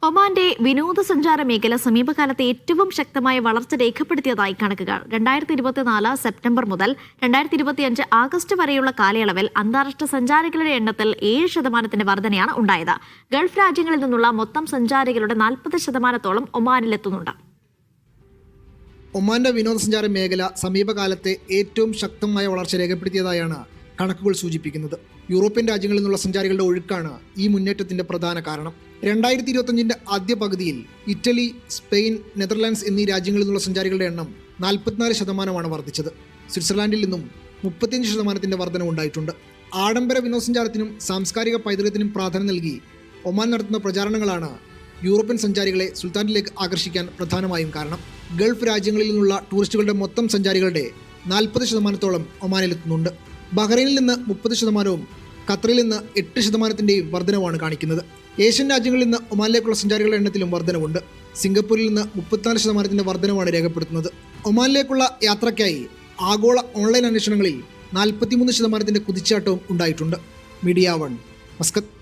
ഒമാന്റെ വിനോദസഞ്ചാര മേഖല സമീപകാലത്തെ ഏറ്റവും ശക്തമായ വളർച്ച രേഖപ്പെടുത്തിയതായി കണക്കുകൾ. 2024 സെപ്റ്റംബർ മുതൽ 2025 ആഗസ്റ്റ് വരെയുള്ള കാലയളവിൽ അന്താരാഷ്ട്ര സഞ്ചാരികളുടെ എണ്ണത്തിൽ 7% വർധനയാണ് ഉണ്ടായത്. ഗൾഫ് രാജ്യങ്ങളിൽ നിന്നുള്ള മൊത്തം സഞ്ചാരികളുടെ 40%-ഓളം ഒമാനിലെത്തുന്നുണ്ട്. ഒമാന്റെ വിനോദസഞ്ചാര മേഖല സമീപകാലത്തെ ഏറ്റവും ശക്തമായ വളർച്ച രേഖപ്പെടുത്തിയതായാണ് കണക്കുകൾ സൂചിപ്പിക്കുന്നത്. യൂറോപ്യൻ രാജ്യങ്ങളിൽ നിന്നുള്ള സഞ്ചാരികളുടെ ഒഴുക്കാണ് ഈ മുന്നേറ്റത്തിന്റെ പ്രധാന കാരണം. 2025 ആദ്യ പകുതിയിൽ ഇറ്റലി, സ്പെയിൻ, നെതർലാൻഡ്സ് എന്നീ രാജ്യങ്ങളിൽ നിന്നുള്ള സഞ്ചാരികളുടെ എണ്ണം 44% വർദ്ധിച്ചത്. സ്വിറ്റ്സർലാൻഡിൽ നിന്നും 35% വർധനവുണ്ടായിട്ടുണ്ട്. ആഡംബര വിനോദസഞ്ചാരത്തിനും സാംസ്കാരിക പൈതൃകത്തിനും പ്രാധാന്യം നൽകി ഒമാൻ നടത്തുന്ന പ്രചാരണങ്ങളാണ് യൂറോപ്യൻ സഞ്ചാരികളെ സുൽത്താനിലേക്ക് ആകർഷിക്കാൻ പ്രധാനമായും കാരണം. ഗൾഫ് രാജ്യങ്ങളിൽ നിന്നുള്ള ടൂറിസ്റ്റുകളുടെ മൊത്തം സഞ്ചാരികളുടെ 40%-ഓളം ഒമാനിലെത്തുന്നുണ്ട്. ബഹ്റൈനിൽ നിന്ന് 30%-ഉം ഖത്തറിൽ നിന്ന് 8%-ൻ്റെയും വർധനവാണ് കാണിക്കുന്നത്. ഏഷ്യൻ രാജ്യങ്ങളിൽ നിന്ന് ഒമാനിലേക്കുള്ള സഞ്ചാരികളുടെ എണ്ണത്തിലും വർധനവുണ്ട്. സിംഗപ്പൂരിൽ നിന്ന് 34%-ൻ്റെ വർധനവാണ് രേഖപ്പെടുത്തുന്നത്. ഒമാനിലേക്കുള്ള യാത്രയ്ക്കായി ആഗോള ഓൺലൈൻ അന്വേഷണങ്ങളിൽ 43%-ൻ്റെ കുതിച്ചാട്ടവും ഉണ്ടായിട്ടുണ്ട്. Media 1, Muscat.